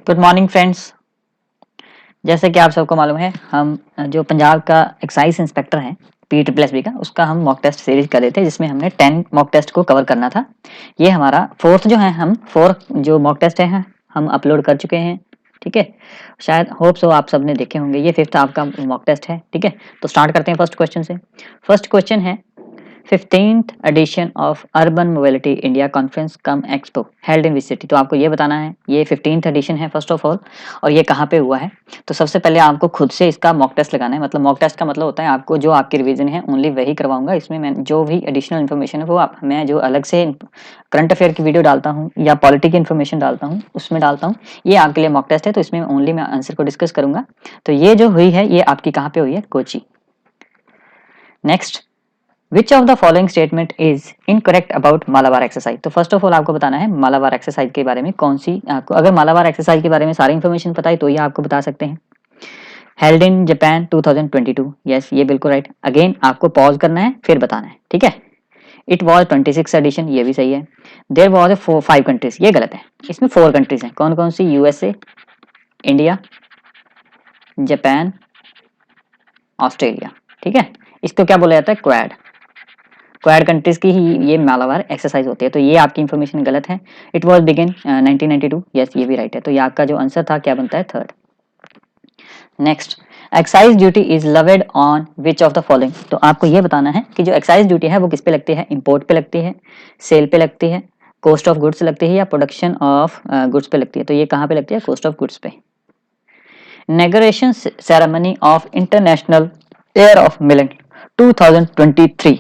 Good morning friends. जैसे कि आप सबको मालूम है, हम जो पंजाब का एक्साइज इंस्पेक्टर है PSSB का, उसका हम मॉक टेस्ट सीरीज कर रहे थे, जिसमें हमने 10 मॉक टेस्ट को कवर करना था। ये हमारा फोर्थ जो है, हम 4 जो मॉक टेस्ट है हम अपलोड कर चुके हैं। ठीक है, शायद होप सो आप सबने देखे होंगे। ये 5th आपका मॉक टेस्ट है। ठीक है, तो स्टार्ट करते हैं फर्स्ट क्वेश्चन से। फर्स्ट क्वेश्चन है 15th edition of Urban Mobility India Conference come expo held in which city. तो आपको ये बताना है ये 15th एडिशन है फर्स्ट ऑफ ऑल, और ये कहाँ पे हुआ है। तो सबसे पहले आपको खुद से इसका मॉक टेस्ट लगाना है। मतलब मॉक टेस्ट का मतलब होता है आपको जो आपकी रिवीजन है ओनली वही करवाऊंगा। इसमें मैं जो भी एडिशनल इन्फॉर्मेशन है वो मैं जो अलग से करंट अफेयर की वीडियो डालता हूँ या पॉलिटी की इन्फॉर्मेशन डालता हूँ उसमें डालता हूँ। ये आपके लिए मॉक टेस्ट है, तो इसमें ओनली मैं आंसर को डिस्कस करूंगा। तो ये जो हुई है ये आपकी कहाँ पे हुई है, Kochi. Next, which of the following statement is incorrect about Malabar exercise. तो फर्स्ट ऑफ ऑल आपको बताना है मालाबार एक्सरसाइज के बारे में कौन सी, आपको अगर मालाबार एक्सरसाइज के बारे में सारी इन्फॉर्मेशन पता है तो ये आपको बता सकते हैं। हेल्ड इन जापान 2022, यस ये बिल्कुल राइट। अगेन आपको पॉज करना है फिर बताना है, ठीक है। इट वॉज 26 एडिशन, ये भी सही है। देयर वॉज 5 कंट्रीज, ये गलत है। इसमें 4 कंट्रीज हैं। कौन कौन सी? USA, India, Japan, Australia. ठीक है, इसको क्या बोला जाता है? क्वाड। क्वाड कंट्रीज की ही ये मालाबार एक्सरसाइज होती है। तो ये आपकी इंफॉर्मेशन गलत है। इट वाज बिगिन 1992, यस ये भी राइट है। तो ये आपका जो आंसर था क्या बनता है? Third. Next, excise duty is levied on which of the following. तो आपको ये बताना है कि जो एक्साइज ड्यूटी है वो किस पे लगती है? इंपोर्ट पे लगती है, सेल पे लगती है, कॉस्ट ऑफ गुड्स लगती है, या प्रोडक्शन ऑफ गुड्स पे लगती है। तो ये कहाँ पे लगती है? कॉस्ट ऑफ गुड्स पे। Inauguration ceremony of international air of millet 2023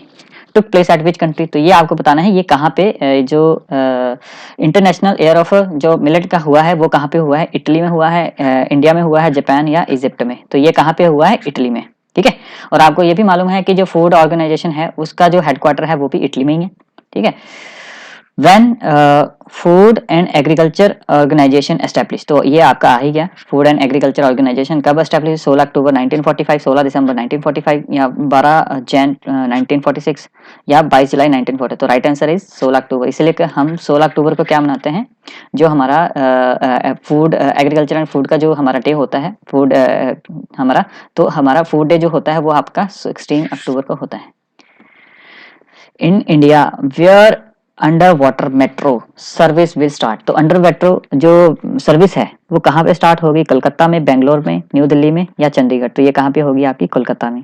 took place at which country. तो ये आपको बताना है ये कहाँ पे जो इंटरनेशनल एयर ऑफ जो मिलेट का हुआ है वो कहाँ पे हुआ है? इटली में हुआ है, इंडिया में हुआ है, जापान या इजिप्ट में। तो ये कहाँ पे हुआ है? इटली में। ठीक है, और आपको ये भी मालूम है कि जो फूड ऑर्गेनाइजेशन है उसका जो हेडक्वार्टर है वो भी इटली में ही है। ठीक है, when food and agriculture organization establish. तो ये आपका आ ही गया। फूड एंड एग्रीकल्चर ऑर्गेनाइजेशन कब एस्टेब्लिश? 16 अक्टूबर 1945, 16 दिसंबर 1945, या 12 जैन 1946, या 22 जुलाई 1940। तो राइट आंसर इज 16 अक्टूबर। इसलिए हम 16 अक्टूबर को क्या मनाते हैं? जो हमारा फूड एग्रीकल्चर एंड फूड का जो हमारा डे होता है, फूड हमारा, तो हमारा फूड डे जो होता है वो आपका 16 अक्टूबर को होता है। In India where under water metro service will start. तो अंडर मेट्रो जो सर्विस है वो कहाँ पे स्टार्ट होगी? कलकत्ता में, बेंगलोर में, न्यू दिल्ली में, या चंडीगढ़। तो ये कहाँ पे होगी? आपकी कोलकाता में।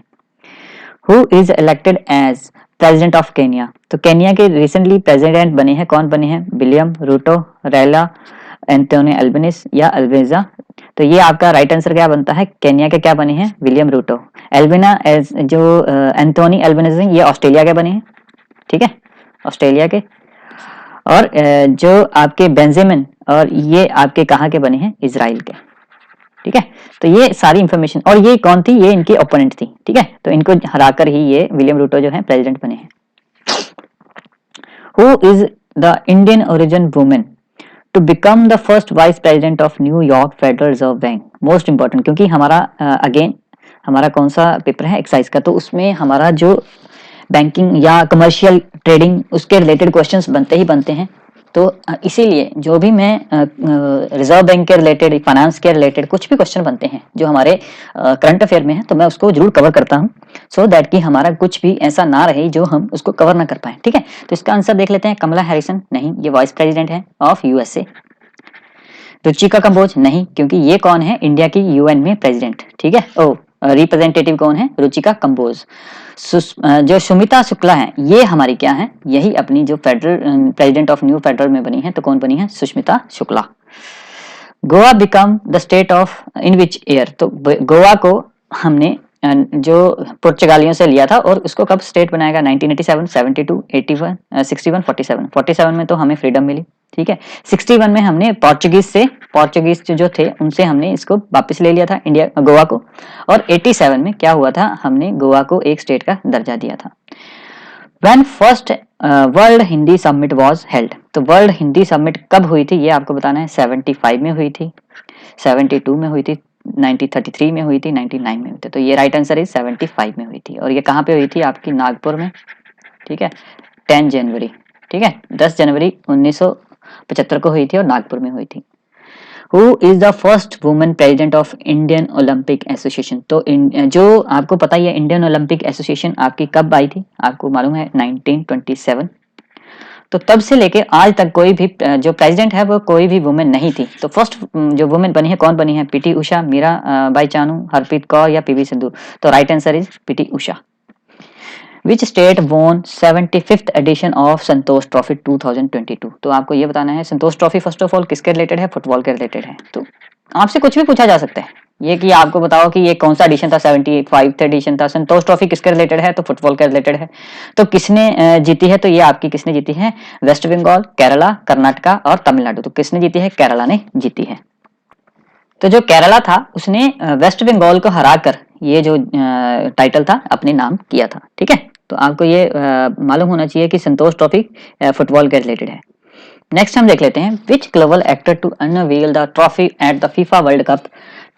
Who is elected as president of Kenya. तो केनिया के रिसेंटली प्रेसिडेंट बने हैं, कौन बने हैं? William Ruto, Raila Anthony Albanese, या अल्बेजा। तो ये आपका राइट आंसर क्या बनता है? केनिया के क्या बने हैं? विलियम रूटो। एल्बिना एज जो एंटोनी अल्बनीज ये ऑस्ट्रेलिया के बने हैं। ठीक है, ऑस्ट्रेलिया के। और जो आपके बेंजामिन, और ये आपके कहाँ के बने हैं? इजराइल के। ठीक है, तो ये सारी इंफॉर्मेशन। और ये कौन थी? ये इनकी ओपोनेंट थी। ठीक है, तो इनको हराकर ही ये विलियम रूटो जो है प्रेसिडेंट बने हैं। Who is the Indian origin women to become the first vice president of New York federal reserve bank. Most important, क्योंकि हमारा अगेन हमारा कौन सा पेपर है? एक्साइज का। तो उसमें हमारा जो बैंकिंग या कमर्शियल ट्रेडिंग उसके रिलेटेड क्वेश्चंस बनते ही बनते हैं। तो इसीलिए जो भी मैं रिजर्व बैंक के रिलेटेड, फाइनेंस के रिलेटेड कुछ भी क्वेश्चन बनते हैं जो हमारे करंट अफेयर में है, तो मैं उसको जरूर कवर करता हूं, सो दैट कि हमारा कुछ भी ऐसा ना रहे जो हम उसको कवर ना कर पाए। ठीक है, तो इसका आंसर देख लेते हैं। कमला हैरिसन नहीं, ये वाइस प्रेसिडेंट है ऑफ यूएसए। रुचिका कंबोज नहीं, क्योंकि ये कौन है? इंडिया की यूएन में प्रेसिडेंट। ठीक है, ओ रिप्रेजेंटेटिव कौन है? रुचिका कंबोज। जो सुमिता शुक्ला है ये हमारी क्या है? यही अपनी जो federal president of new federal में बनी है। तो कौन बनी है? Sushmita Shukla. Goa become the state of in which year. तो गोवा को हमने जो पुर्तगालियों से लिया था, और उसको कब स्टेट बनाएगा? 1987, 72, 81, 61, 47। 47 में तो हमें फ्रीडम मिली। ठीक है, 61 में हमने पोर्चुगीज जो थे उनसे हमने इसको वापस ले लिया था, इंडिया गोवा को। और 87 में क्या हुआ था? हमने गोवा को एक स्टेट का दर्जा दिया था। When first world Hindi summit was held। तो वर्ल्ड हिंदी समिट कब हुई थी? ये आपको बताना है। 75 में हुई थी, 72 में हुई थी, 1933 में हुई थी, 99 में हुई थी। तो ये राइट आंसर इज 75 में हुई थी। और ये कहाँ पे हुई थी? आपकी नागपुर में। ठीक है, 10 जनवरी। ठीक है, 10 जनवरी 1975 को हुई थी और नागपुर में हुई थी। Who is the first women president of Indian Olympic association. तो जो आपको पता ही है इंडियन ओलंपिक एसोसिएशन आपकी कब आई थी, आपको मालूम है 1927। तो तब से लेके आज तक कोई भी जो प्रेसिडेंट है वो कोई भी वुमेन नहीं थी। तो फर्स्ट जो वुमेन बनी है कौन बनी है, पीटी उषा, मीरा बाई चानू, हरप्रीत कौर या पीवी सिंधु। तो right answer is PT Usha. Which state won 75th edition of Santosh trophy 2022। तो आपको ये बताना है Santosh trophy first of all किसके रिलेटेड है, फुटबॉल के रिलेटेड है। तो आपसे कुछ भी पूछा जा सकता है, ये कि आपको बताओ कि ये कौन सा एडिशन था, 75th एडिशन था। संतोष ट्रॉफी किसके रिलेटेड है, तो फुटबॉल के रिलेटेड है। तो किसने जीती है, तो ये आपकी किसने जीती है, वेस्ट बंगाल, केरला, कर्नाटका और तमिलनाडु। तो किसने जीती है, केरला ने जीती है। तो जो केरला था उसने वेस्ट बंगाल को हराकर ये जो टाइटल था अपने नाम किया था। ठीक है, तो आपको ये मालूम होना चाहिए कि संतोष ट्रॉफी फुटबॉल के रिलेटेड है। नेक्स्ट हम देख लेते हैं which global actor to unveil the trophy at the FIFA World Cup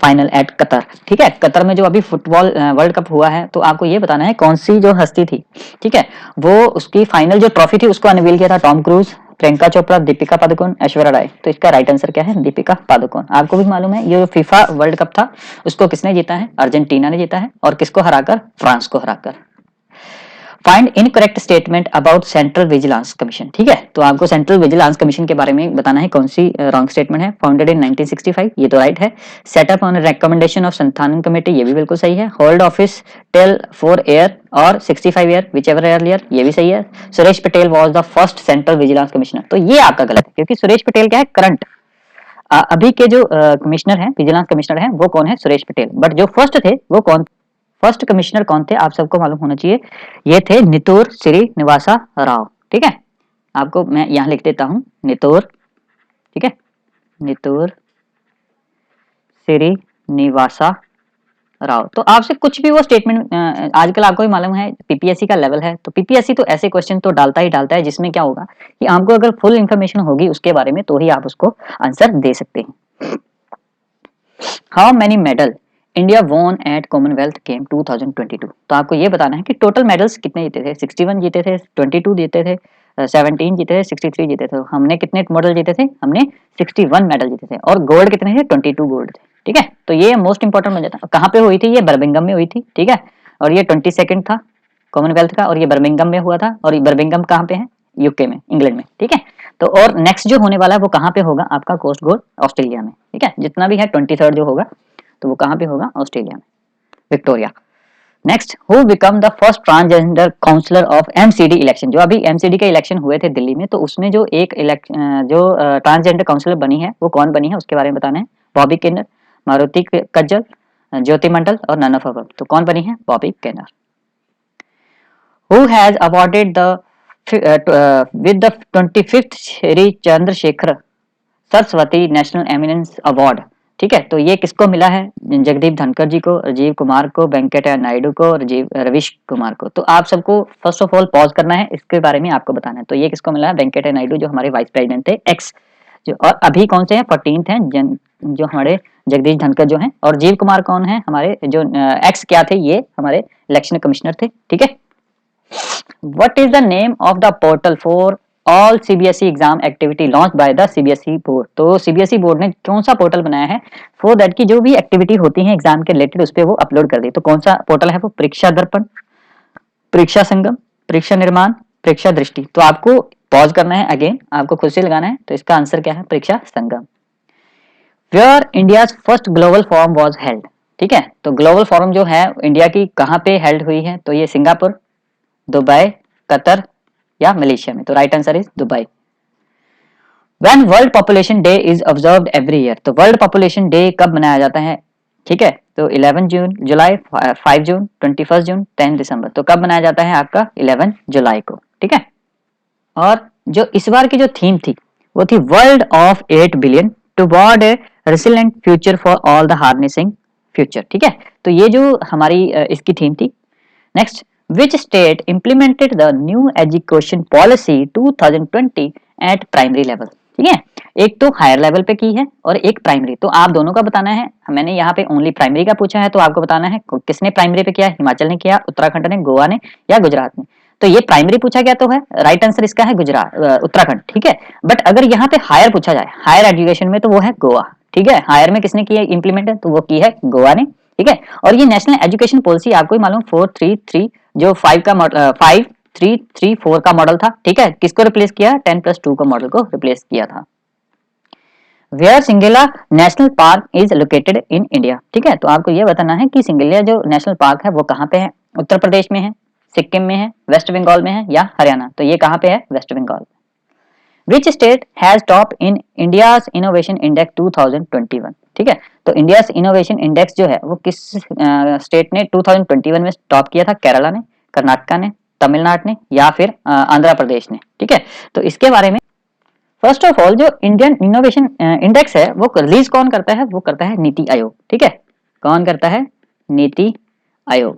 final at Qatar. ठीक है, कतर में जो अभी फुटबॉल वर्ल्ड कप हुआ है, तो आपको ये बताना है कौन सी जो हस्ती थी, ठीक है, वो उसकी फाइनल जो ट्रॉफी थी उसको अनवील किया था। Tom cruise, Priyanka Chopra, Deepika Padukone, Aishwarya Rai. तो इसका राइट आंसर क्या है, दीपिका पादुकोण। आपको भी मालूम है ये फीफा वर्ल्ड कप था उसको किसने जीता है, अर्जेंटीना ने जीता है, और किसको हराकर, फ्रांस को हराकर। Find incorrect statement about central vigilance commission. ठीक है, तो आपको सेंट्रल विजिलेंस कमीशन के बारे में बताना है कौन सी रॉन्ग स्टेटमेंट है। फाउंडेड इन 1965, ये तो राइट है। Setup on recommendation of Santhanam committee, ये भी बिल्कुल सही है। होल्ड ऑफिस टिल 4 ईयर और 65 ईयर विचएवर ईयर, ये भी सही है। Suresh Patel was the first central vigilance commissioner. तो ये आपका गलत है, क्योंकि सुरेश पटेल क्या है, करंट अभी के जो कमिश्नर है, विजिलेंस कमिश्नर है, वो कौन है, सुरेश पटेल। बट जो फर्स्ट थे वो कौन, फर्स्ट कमिश्नर कौन थे, आप सबको मालूम होना चाहिए, ये थे नितूर श्रीनिवासा राव। ठीक है, आपको मैं यहां लिख देता हूं नितूर, ठीक है, नितूर श्रीनिवासा राव। तो आपसे कुछ भी वो स्टेटमेंट आजकल आपको भी मालूम है पीपीएससी का लेवल है, तो पीपीएससी तो ऐसे क्वेश्चन तो डालता ही डालता है जिसमें क्या होगा कि आपको अगर फुल इंफॉर्मेशन होगी उसके बारे में तो ही आप उसको आंसर दे सकते हैं। How many medal India won eight Commonwealth game 2022। तो आपको ये बताना है कि टोटल मेडल्स कितने जीते थे। 61 जीते थे, 22 जीते थे, 17 जीते थे, 63 जीते थे। हमने कितने मेडल जीते थे, हमने 61 मेडल जीते थे। और गोल्ड कितने थे, 22 गोल्ड थे। ठीक है, तो ये मोस्ट इंपॉर्टेंट बन जाता है। कहाँ पे हुई थी, ये बर्मिंघम में हुई थी। ठीक है, और ये 22nd था कॉमनवेल्थ का, और ये बर्मिंघम में हुआ था। और ये बर्मिंघम कहाँ पे है, यूके में, इंग्लैंड में। ठीक है, तो और नेक्स्ट जो होने वाला है वो कहाँ पे होगा, आपका कोस्ट गोल्ड ऑस्ट्रेलिया में। ठीक है, जितना भी है 23rd जो होगा तो वो कहाँ पे होगा, ऑस्ट्रेलिया में, Victoria. Next, who become the first transgender councillor of MCD election. जो अभी एमसीडी के इलेक्शन हुए थे दिल्ली में, तो उसमें जो एक जो ट्रांसजेंडर काउंसलर बनी है वो कौन बनी है, उसके बारे में बताना है। बॉबी किन्नर, मारुति कज्जल, ज्योति मंडल और नन ऑफ अबव। तो कौन बनी है, Bobby Kinnar. Who has awarded the with the 25th Shri Chandrashekhar Saraswati national eminence award. ठीक है, तो ये किसको मिला है, जगदीप धनखड़ जी को, राजीव कुमार को, वेंकैया नायडू को, रविश कुमार को। तो आप सबको फर्स्ट ऑफ ऑल पॉज करना है, इसके बारे में आपको बताना है। तो ये किसको मिला है, वेंकैया नायडू जो हमारे वाइस प्रेसिडेंट थे एक्स जो, और अभी कौन से हैं, 14th हैं जो हमारे जगदीश धनखड़ जो हैं। और राजीव कुमार कौन है, हमारे जो एक्स क्या थे, ये हमारे इलेक्शन कमिश्नर थे। ठीक है, what is the name of the portal for all CBSE exam activity launch by the CBSE board. तो सीबीएसई बोर्ड ने कौन सा पोर्टल बनाया है फॉर दैट की जो भी एक्टिविटी होती है एग्जाम के रिलेटेड उस पर वो अपलोड कर दी। तो कौन सा पोर्टल है वो, परीक्षा दर्पण, परीक्षा संगम, परीक्षा निर्माण, परीक्षा दृष्टि। तो आपको पॉज करना है, अगेन आपको खुद से लगाना है। तो इसका आंसर क्या है, Pariksha Sangam. Where India first global forum was held. ठीक है, तो ग्लोबल फोरम जो है इंडिया की कहाँ पे हेल्ड हुई है, तो ये सिंगापुर, दुबई, कतर या मलेशिया में। तो right answer is Dubai. When world population day is observed every year. तो वर्ल्ड पॉपुलेशन डे कब मनाया जाता है, ठीक है, तो 11 जून, जुलाई, 5 जून, 21 जून, 10 दिसंबर। तो कब मनाया जाता है आपका, 11 जुलाई को। ठीक है, और जो इस बार की जो थीम थी वो थी world of 8 billion toward A resilient future for all the harnessing future. ठीक है, तो ये जो हमारी इसकी थीम थी। Next, which state implemented the new education policy 2020 at primary level। ठीक है, एक तो हायर लेवल पे की है और एक प्राइमरी। तो आप दोनों का बताना है। मैंने यहाँ पे ओनली प्राइमरी का पूछा है, तो आपको बताना है किसने प्राइमरी पे किया, हिमाचल ने किया, उत्तराखंड ने, गोवा ने या गुजरात ने। तो ये प्राइमरी पूछा गया तो है, राइट आंसर इसका है गुजरात, उत्तराखंड। ठीक है, बट अगर यहाँ पे हायर पूछा जाए, हायर एजुकेशन में, तो वो है गोवा। ठीक है, हायर में किसने की है इम्प्लीमेंट, तो वो की है गोवा ने, ठीक है। और ये नेशनल एजुकेशन पॉलिसी आपको ही मालूम 433 जो 5334 का मॉडल था, ठीक है, किसको रिप्लेस किया, 10+2 का मॉडल को रिप्लेस किया था। Where Singalila national park is located in India, ठीक है, तो आपको ये बताना है कि सिंगेला जो नेशनल पार्क है वो कहाँ पे है, उत्तर प्रदेश में है, सिक्किम में है, वेस्ट बंगाल में है या हरियाणा, तो ये कहाँ पे है, West Bengal. Which state has top in India's innovation index 2021, ठीक है, तो इंडियाज इनोवेशन इंडेक्स जो है वो किस स्टेट ने 2021 में टॉप किया था, केरला ने, कर्नाटका ने, तमिलनाडु ने या फिर आंध्र प्रदेश ने, ठीक है। तो इसके बारे में फर्स्ट ऑफ ऑल जो इंडियन इनोवेशन इंडेक्स है वो रिलीज कौन करता है, वो करता है नीति आयोग, ठीक है, कौन करता है, नीति आयोग,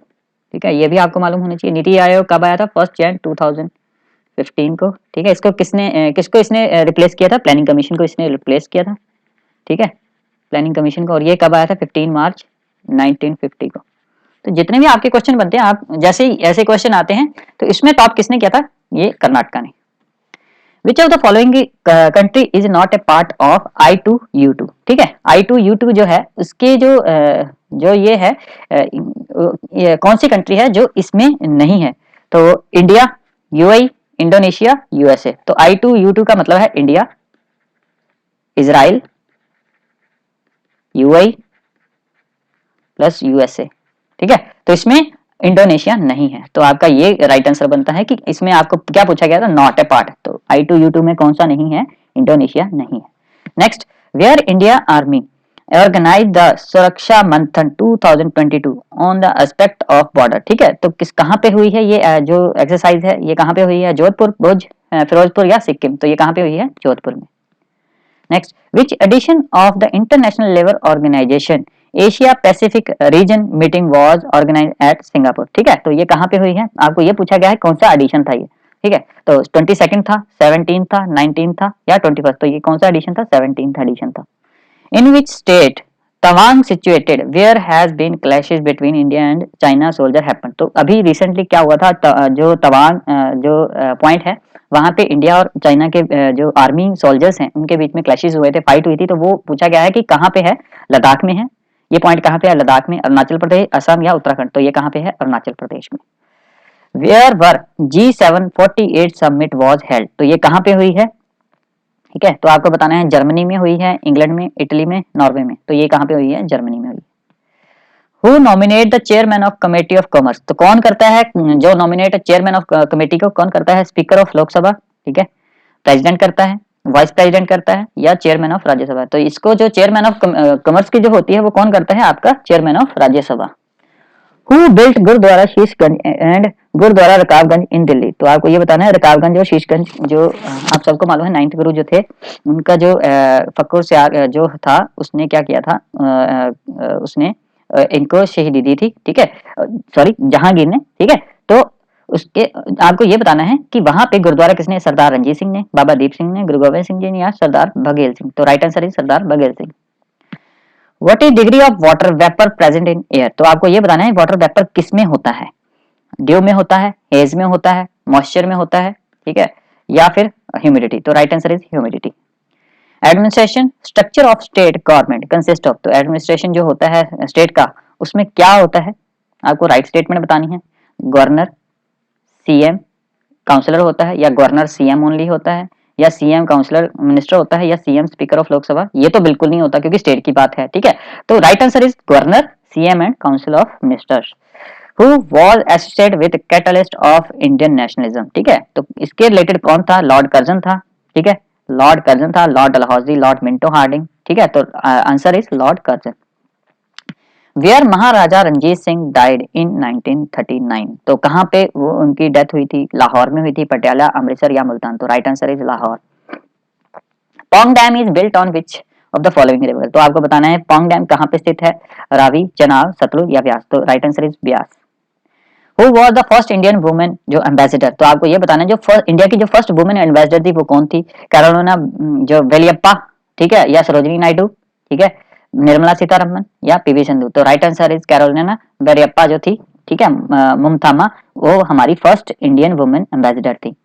ठीक है, ये भी आपको मालूम होना चाहिए। नीति आयोग कब आया था, 1 जनवरी 2015 को, ठीक है। इसको किसको इसने रिप्लेस किया था, प्लानिंग कमीशन को इसने रिप्लेस किया था, ठीक है, प्लानिंग कमीशन को, और ये कब आया था, 15 मार्च 1950 को। तो जितने भी आपके क्वेश्चन बनते हैं, आप जैसे ही ऐसे क्वेश्चन आते हैं तो इसमें टॉप किसने किया था, ये कर्नाटका ने। विच of the following country is not a part of I2U2, ठीक है, I2U2 जो है उसके जो ये है ये कौन सी कंट्री है जो इसमें नहीं है, तो इंडिया, UAE, इंडोनेशिया, USA। तो I2U2 का मतलब है India, Israel, UAE plus USA, ठीक है, तो इसमें इंडोनेशिया नहीं है, तो आपका ये राइट आंसर बनता है कि इसमें आपको क्या पूछा गया था, नॉट ए पार्ट, तो I2U2 में कौन सा नहीं है, इंडोनेशिया नहीं है। Next, where India army organize the Suraksha Manthan 2022 on the aspect of border, ठीक है, तो कहाँ पे हुई है ये जो एक्सरसाइज है, ये कहाँ पे हुई है, जोधपुर, भुज, फिरोजपुर या सिक्किम, तो ये कहाँ पे हुई है, जोधपुर में। Next, which edition of the international labour organization Asia Pacific region meeting was organized at Singapore, ठीक है, तो ये कहाँ पे हुई है, आपको ये पूछा गया है कौन सा एडिशन था ये, ठीक है, तो 22 था, 17 था, 19 था या 21, तो ये कौन सा एडिशन था, 17 एडिशन था। In which state Tawang situated where has been clashes between India and China soldier happen, तो अभी रिसेंटली क्या हुआ था, जो तवांग जो पॉइंट है वहां पे इंडिया और चाइना के जो आर्मी सोल्जर्स हैं उनके बीच में क्लैशेस हुए थे, फाइट हुई थी, तो वो पूछा गया है कि कहाँ पे है, लद्दाख में है, ये पॉइंट कहाँ पे है, लद्दाख में, अरुणाचल प्रदेश, असम या उत्तराखंड, तो ये कहाँ पे है, अरुणाचल प्रदेश में। Where were G748 summit was held, तो ये कहाँ पे हुई है, ठीक है, तो आपको बताना है जर्मनी में हुई है, इंग्लैंड में, इटली में, नॉर्वे में, तो ये कहाँ पे हुई है, जर्मनी में हुई। Who nominate the chairman of committee of commerce, तो कौन करता है जो नॉमिनेट चेयरमैन ऑफ कमेटी को, कौन करता है, स्पीकर ऑफ लोकसभा, ठीक है, प्रेसिडेंट करता है, वाइस प्रेसिडेंट करता है या चेयरमैन ऑफ राज्यसभा, तो इसको जो चेयरमैन ऑफ कॉमर्स की जो होती है वो कौन करता है, आपका chairman of Rajya Sabha. Who built Gurudwara Sheeshganj and Gurudwara Rakabganj in Delhi, तो आपको ये बताना है रकाबगंज और शीशगंज जो आप सबको मालूम है 9th गुरु जो थे उनका जो फक्रुर सियार जो था उसने क्या किया था, उसने इनको शहीदी दी थी, ठीक है, सॉरी जहांगीर ने, ठीक है, तो उसके आपको ये बताना है कि वहां पे गुरुद्वारा किसने, सरदार रणजीत सिंह ने, बाबा दीप सिंह ने, गुरु गोविंद सिंह जी ने या सरदार बघेल सिंह, तो right answer is Sardar Baghel Singh. What is degree of water vapour present in air, तो आपको ये बताना है वाटर वेपर किस में होता है, ड्यू में होता है, हेज में होता है, मॉइस्चर में होता है, ठीक है, या फिर ह्यूमिडिटी, तो right answer is humidity. Administration structure of state government consist of, तो एडमिनिस्ट्रेशन जो होता है स्टेट का उसमें क्या होता है, आपको राइट स्टेटमेंट बतानी है, गवर्नर, सीएम, काउंसलर होता है या गवर्नर सीएम ओनली होता है या सीएम काउंसलर मिनिस्टर होता है या सीएम स्पीकर ऑफ लोकसभा, ये तो बिल्कुल नहीं होता क्योंकि स्टेट की बात है, ठीक है, तो right answer is governor, CM and council of ministers. Who was associated with catalyst of Indian nationalism, ठीक है, तो इसके रिलेटेड कौन था, लॉर्ड कर्जन था, ठीक है, लॉर्ड कर्जन था, Lord Dalhousie, Lord Minto Hardinge, ठीक है, तो answer is Lord Curzon. Where Maharaja Ranjit Singh died in 1939, तो कहाँ पे वो उनकी डेथ हुई थी, लाहौर में हुई थी, पटियाला, अमृतसर या मुल्तान, तो right answer is Lahore. Pong dam is built on which of the following river, तो आपको बताना है पोंग डैम कहाँ पे स्थित है, रावी, चनाब, सतलुज या ब्यास, तो right answer is Beas. Who was the first Indian woman जो एम्बेसडर, तो आपको ये बताना है जो इंडिया की जो फर्स्ट वुमेन एम्बेसडर थी वो कौन थी, कैरोलिना जो वेलियप्पा, ठीक है, या सरोजिनी नायडू, ठीक है, निर्मला सीतारमन या पीवी संधू, तो right answer is Carolina Belliappa जो थी, ठीक है, मुमतामा, वो हमारी फर्स्ट इंडियन वुमेन एम्बेसडर थी।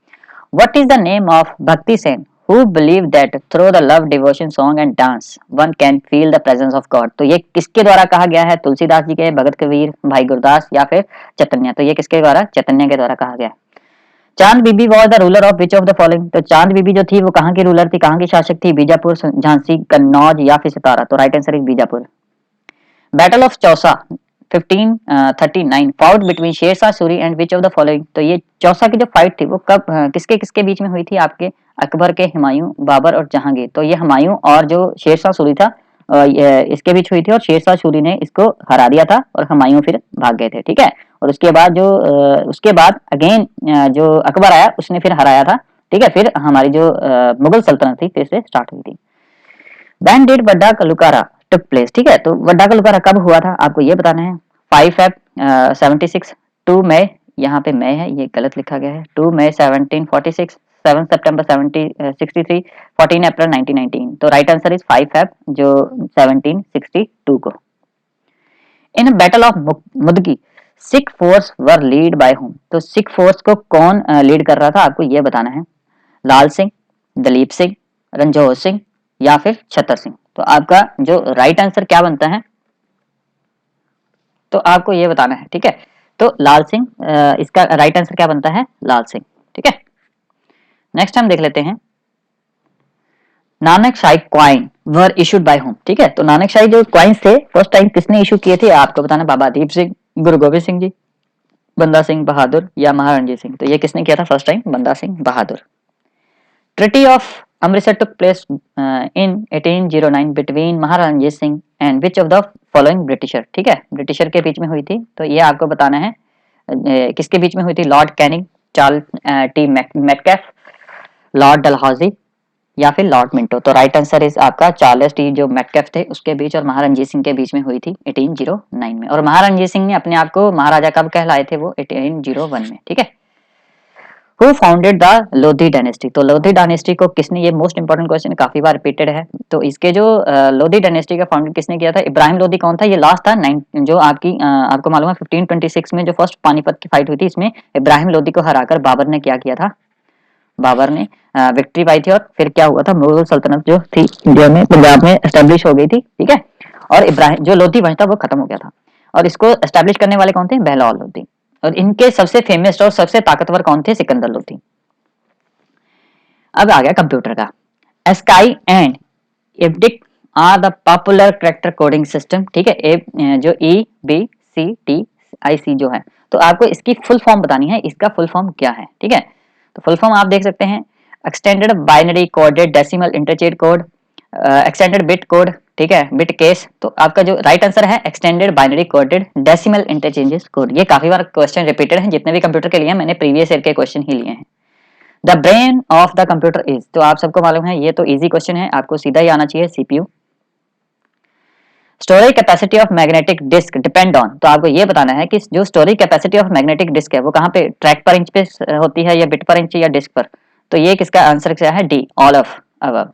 What is the name of भक्ति Sen Who believe that through the love, devotion, song and dance one can feel the presence of God। तो ये किसके द्वारा कहा गया है? तुलसीदास जी के, भगत कबीर, भाई गुरदास या फिर चैतन्य? तो ये किसके द्वारा? चैतन्य के द्वारा कहा गया। Chand Bibi was the ruler of which of the following. तो चांद बीबी जो थी वो कहाँ की रूलर थी, कहाँ की शासक थी? बीजापुर, झांसी, कन्नौज या फिर सितारा? तो right answer is Bijapur. Battle of Chausa 1539 fought between Sher Shah Suri and which of the following. तो ये चौसा की जो फाइट थी वो कब किसके किसके बीच में हुई थी? आपके अकबर के, हुमायूं, बाबर और जहांगीर। तो ये हुमायूं और जो शेरशाह सूरी था इसके बीच हुई थी और शेरशाह सूरी ने इसको हरा दिया था और हुमायूं फिर भाग गए थे। ठीक है, और उसके बाद अगेन जो अकबर आया उसने फिर हराया था। ठीक है, फिर हमारी जो मुगल सल्तनत थी फिर से स्टार्ट हुई थी। When did वड्डा कलुकारा took place। ठीक है, तो वड्डा कलुकारा कब हुआ था आपको ये बताना है। 5 Feb 76, 2 मई, यहाँ पे मई है ये गलत लिखा गया है, 2 मई 1746, 7 सितंबर 1763, 14 अप्रैल 1919। तो राइट आंसर इज 5 Feb जो 1762 को। In battle of Mudgi Sikh force were lead by whom. तो सिख फोर्स को कौन लीड कर रहा था आपको ये बताना है। लाल सिंह, दलीप सिंह, रणजोत सिंह या फिर छतर सिंह। तो आपका जो राइट आंसर क्या बनता है तो आपको ये बताना है। ठीक है, तो लाल सिंह इसका राइट आंसर क्या बनता है? लाल सिंह। ठीक है, नेक्स्ट हम देख लेते हैं Nanak Shahi coin were issued by whom. ठीक है, तो नानक शाही जो क्वाइंस थे फर्स्ट टाइम किसने इशू किए थे आपको बताना। बाबा दीप सिंह, गुरु गोबिंद सिंह जी, बंदा सिंह बहादुर या महाराणा रणजीत सिंह। तो ये किसने किया था first time? Banda Singh Bahadur. Treaty of Amritsar took place in 1809 between Maharana Ranjit Singh and which of the following Britisher. ठीक है, ब्रिटिशर के बीच में हुई थी। तो ये आपको बताना है किसके बीच में हुई थी। Lord Canning, Charles T Metcalfe, Lord Dalhousie या फिर लॉर्ड मिंटो। तो राइट आंसर इज आपका चार्ल्स टी जो मेटकैफ थे उसके बीच और महाराणा रणजीत सिंह के बीच में हुई थी 1809 में। और महाराणा रणजीत सिंह ने अपने आप को महाराजा कब कहलाए थे? वो 1801 में। ठीक है, Who founded the Lodhi dynasty. तो लोधी डायनेस्टी को किसने, ये मोस्ट इंपोर्टेंट क्वेश्चन काफी बार रिपीटेड है। तो इसके जो लोधी डायनेस्टी का फाउंडर किसने किया था? इब्राहिम लोधी कौन था? ये लास्ट था जो आपको मालूम है 1526 में जो फर्स्ट पानीपत की फाइट हुई थी इसमें इब्राहिम लोधी को हराकर बाबर ने क्या किया था? बाबर ने विक्ट्री पाई थी और फिर क्या हुआ था? मुगल सल्तनत जो थी इंडिया में, पंजाब में एस्टेब्लिश हो गई थी। ठीक है, और इब्राहिम जो लोधी वंश था वो खत्म हो गया था। और इसको एस्टेब्लिश करने वाले कौन थे? बहलोल लोधी। और इनके सबसे फेमस और सबसे ताकतवर कौन थे? सिकंदर लोधी। अब आ गया कंप्यूटर का। ASCII and EBCDIC are the popular character coding system. ठीक है, जो EBCDIC जो है, तो आपको इसकी फुल फॉर्म बतानी है। इसका फुल फॉर्म क्या है? ठीक है, तो फुल फॉर्म आप देख सकते हैं extended binary coded decimal interchange code, extended bit code. ठीक है, बिट केस। तो आपका जो राइट आंसर है extended binary coded decimal interchanges code. ये काफी बार क्वेश्चन रिपीटेड है जितने भी कंप्यूटर के लिए हैं, मैंने प्रीवियस ईयर के क्वेश्चन ही लिए हैं। The brain of the computer is. तो आप सबको मालूम है ये तो इजी क्वेश्चन है, आपको सीधा ही आना चाहिए। CPU। Storage capacity of magnetic disk depend on. तो आपको ये बताना है कि जो storage capacity of magnetic disk है वो कहाँ पे, ट्रैक पर इंच पे होती है या बिट पर इंच या डिस्क पर? तो ये किसका आंसर क्या है? D, all of above.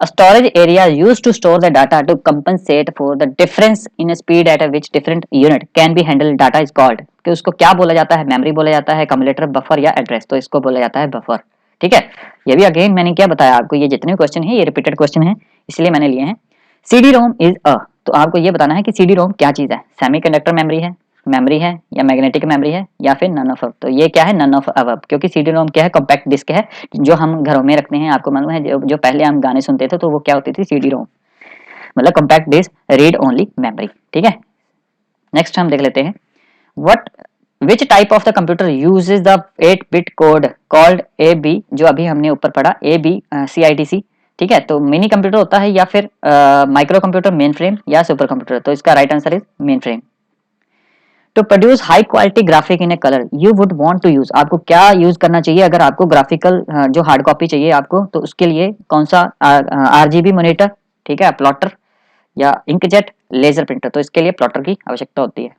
A storage area used to store the data to compensate for the difference in speed at which different unit can be handled data is called। कि उसको क्या बोला जाता है? मेमोरी बोला जाता है, कम्युलेटर, बफर या एड्रेस? तो इसको बोला जाता है बफर। ठीक है, ये भी अगेन मैंने क्या बताया आपको, ये जितने क्वेश्चन है ये रिपीटेड क्वेश्चन है इसलिए मैंने लिए हैं। CD-ROM is a. तो आपको ये बताना है कि CD-ROM क्या चीज है? सेमीकंडक्टर मेमोरी है या मैग्नेटिक मेमोरी है या फिर नन ऑफ। तो ये क्या है? नन ऑफ अबव, क्योंकि CD-ROM क्या है? कॉम्पैक्ट डिस्क है जो हम घरों में रखते हैं। आपको मालूम है जो पहले हम गाने सुनते थे तो वो क्या होती थी? CD-ROM, मतलब compact disc read only memory. ठीक है, नेक्स्ट हम देख लेते हैं what which type of the computer uses the eight bit code called AB। जो अभी हमने ऊपर पढ़ा ABCIDC। ठीक है, तो मिनी कंप्यूटर होता है या फिर माइक्रो कंप्यूटर, मेन फ्रेम या सुपर कंप्यूटर? तो इसका right answer is mainframe. To produce high quality graphic in a colour you would want to use. आपको क्या यूज करना चाहिए अगर आपको ग्राफिकल जो हार्ड कॉपी चाहिए आपको, तो उसके लिए कौन सा? RGB मॉनिटर, ठीक है, प्लॉटर या इंकजेट लेजर प्रिंटर? तो इसके लिए प्लॉटर की आवश्यकता होती है।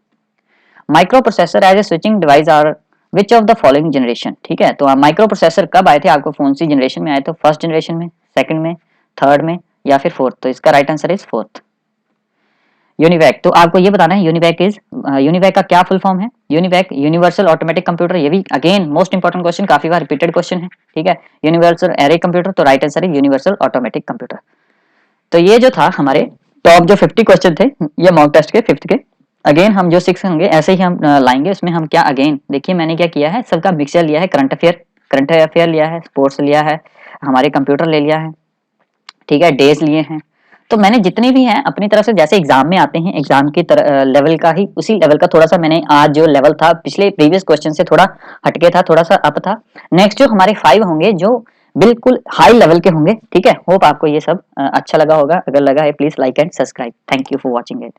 Microprocessor as a switching device are which of the following generation. ठीक है, तो माइक्रो प्रोसेसर कब आए थे आपको? कौन सी जनरेशन में आए थे? फर्स्ट जनरेशन में, सेकंड में, थर्ड में या फिर फोर्थ? तो इसका right answer is fourth. UNIVAC, तो आपको ये बताना है यूनिवैक का क्या फुल फॉर्म है। यूनिवैक यूनिवर्सल ऑटोमेटिक कंप्यूटर, ये भी अगेन मोस्ट इंपॉर्टेंट क्वेश्चन, काफी बार रिपीटेड क्वेश्चन है, ठीक है। यूनिवर्सल एरे कंप्यूटर, तो राइट आंसर है यूनिवर्सल ऑटोमेटिक कंप्यूटर। तो ये जो था हमारे टॉप जो 50 क्वेश्चन थे ये मॉक टेस्ट के 5th के। अगेन हम जो 6 होंगे ऐसे ही हम लाएंगे, उसमें हम क्या अगेन देखिए मैंने क्या किया है, सबका मिक्सचर लिया है, करंट अफेयर लिया है, स्पोर्ट्स लिया है, हमारे कंप्यूटर ले लिया है, ठीक है, डेज लिए हैं। तो मैंने जितने भी हैं अपनी तरफ से, जैसे एग्जाम में आते हैं एग्जाम की लेवल का ही, उसी लेवल का थोड़ा सा मैंने आज जो लेवल था पिछले प्रीवियस क्वेश्चन से थोड़ा हटके था, थोड़ा सा अप था। नेक्स्ट जो हमारे 5 होंगे जो बिल्कुल हाई लेवल के होंगे, ठीक है। होप आपको ये सब अच्छा लगा होगा, अगर लगा है please like and subscribe. Thank you for watching it.